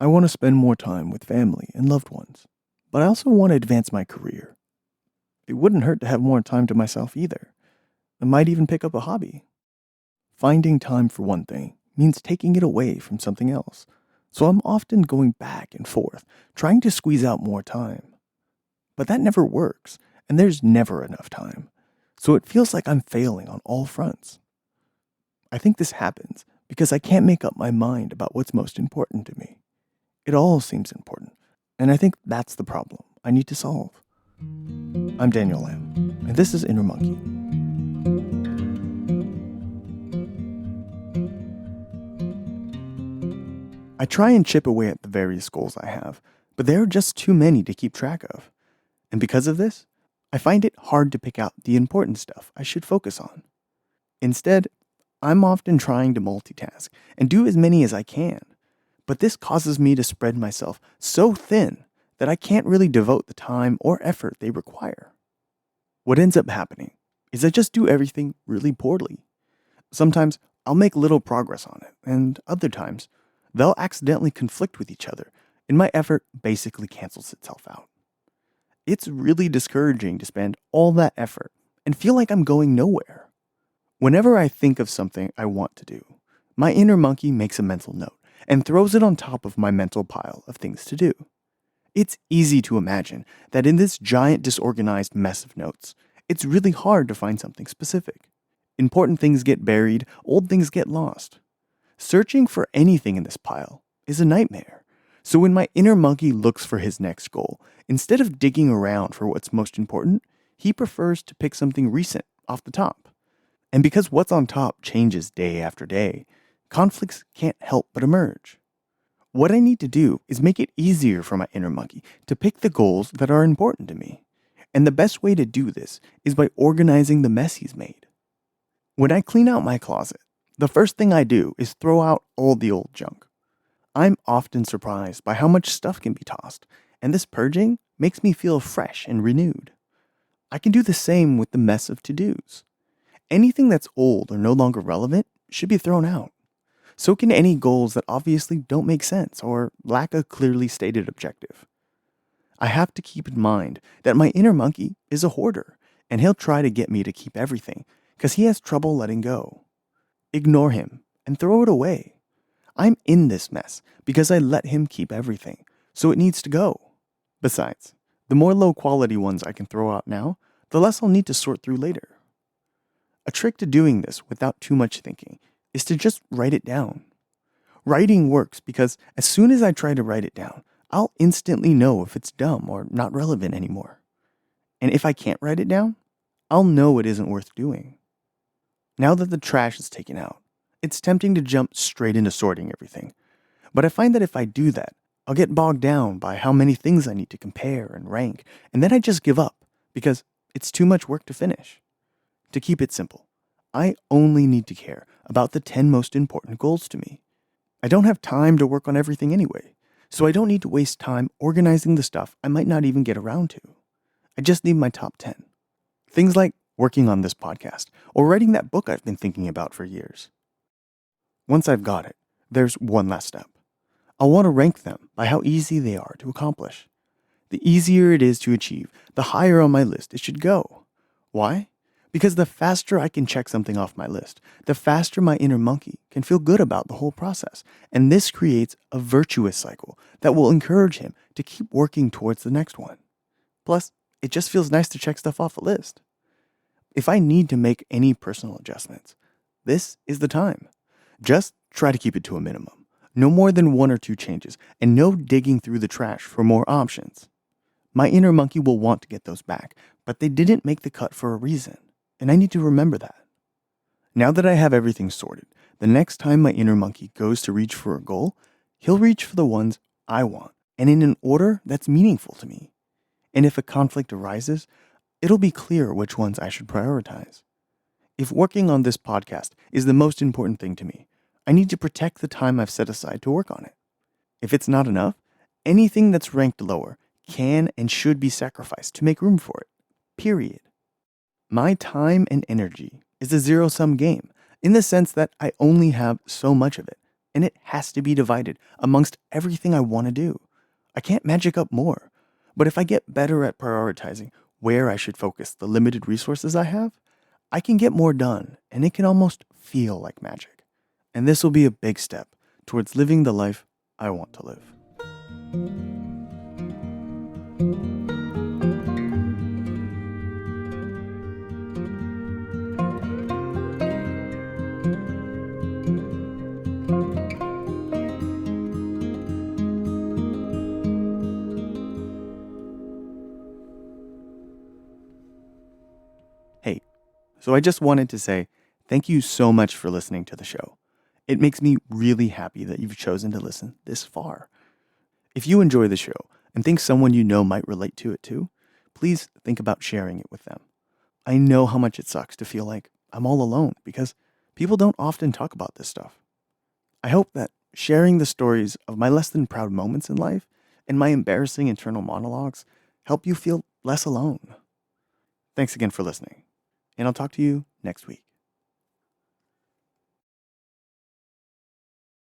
I want to spend more time with family and loved ones, but I also want to advance my career. It wouldn't hurt to have more time to myself either. I might even pick up a hobby. Finding time for one thing means taking it away from something else, so I'm often going back and forth, trying to squeeze out more time. But that never works, and there's never enough time, so it feels like I'm failing on all fronts. I think this happens because I can't make up my mind about what's most important to me. It all seems important, and I think that's the problem I need to solve. I'm Daniel Lamb, and this is Inner Monkey. I try and chip away at the various goals I have, but there are just too many to keep track of. And because of this, I find it hard to pick out the important stuff I should focus on. Instead, I'm often trying to multitask and do as many as I can, but this causes me to spread myself so thin that I can't really devote the time or effort they require. What ends up happening is I just do everything really poorly. Sometimes I'll make little progress on it, and other times they'll accidentally conflict with each other, and my effort basically cancels itself out. It's really discouraging to spend all that effort and feel like I'm going nowhere. Whenever I think of something I want to do, my inner monkey makes a mental note and throws it on top of my mental pile of things to do. It's easy to imagine that in this giant disorganized mess of notes, it's really hard to find something specific. Important things get buried, old things get lost. Searching for anything in this pile is a nightmare. So when my inner monkey looks for his next goal, instead of digging around for what's most important, he prefers to pick something recent off the top. And because what's on top changes day after day, conflicts can't help but emerge. What I need to do is make it easier for my inner monkey to pick the goals that are important to me. And the best way to do this is by organizing the mess he's made. When I clean out my closet, the first thing I do is throw out all the old junk. I'm often surprised by how much stuff can be tossed, and this purging makes me feel fresh and renewed. I can do the same with the mess of to-dos. Anything that's old or no longer relevant should be thrown out. So can any goals that obviously don't make sense or lack a clearly stated objective. I have to keep in mind that my inner monkey is a hoarder, and he'll try to get me to keep everything because he has trouble letting go. Ignore him and throw it away. I'm in this mess because I let him keep everything, so it needs to go. Besides, the more low-quality ones I can throw out now, the less I'll need to sort through later. A trick to doing this without too much thinking is to just write it down. Writing works because as soon as I try to write it down, I'll instantly know if it's dumb or not relevant anymore. And if I can't write it down, I'll know it isn't worth doing. Now that the trash is taken out, it's tempting to jump straight into sorting everything. But I find that if I do that, I'll get bogged down by how many things I need to compare and rank, and then I just give up because it's too much work to finish. To keep it simple, I only need to care about the 10 most important goals to me. I don't have time to work on everything anyway, so I don't need to waste time organizing the stuff I might not even get around to. I just need my top 10. Things like working on this podcast or writing that book I've been thinking about for years. Once I've got it, there's one last step. I'll want to rank them by how easy they are to accomplish. The easier it is to achieve, the higher on my list it should go. Why? Because the faster I can check something off my list, the faster my inner monkey can feel good about the whole process. And this creates a virtuous cycle that will encourage him to keep working towards the next one. Plus, it just feels nice to check stuff off a list. If I need to make any personal adjustments, this is the time. Just try to keep it to a minimum. No more than 1 or 2 changes, and no digging through the trash for more options. My inner monkey will want to get those back, but they didn't make the cut for a reason, and I need to remember that. Now that I have everything sorted, the next time my inner monkey goes to reach for a goal, he'll reach for the ones I want, and in an order that's meaningful to me. And if a conflict arises, it'll be clear which ones I should prioritize. If working on this podcast is the most important thing to me, I need to protect the time I've set aside to work on it. If it's not enough, anything that's ranked lower can and should be sacrificed to make room for it. Period. My time and energy is a zero-sum game in the sense that I only have so much of it, and it has to be divided amongst everything I want to do. I can't magic up more. But if I get better at prioritizing where I should focus the limited resources I have, I can get more done, and it can almost feel like magic. And this will be a big step towards living the life I want to live. Hey, so I just wanted to say thank you so much for listening to the show. It makes me really happy that you've chosen to listen this far. If you enjoy the show and think someone you know might relate to it too, please think about sharing it with them. I know how much it sucks to feel like I'm all alone because people don't often talk about this stuff. I hope that sharing the stories of my less than proud moments in life and my embarrassing internal monologues help you feel less alone. Thanks again for listening, and I'll talk to you next week.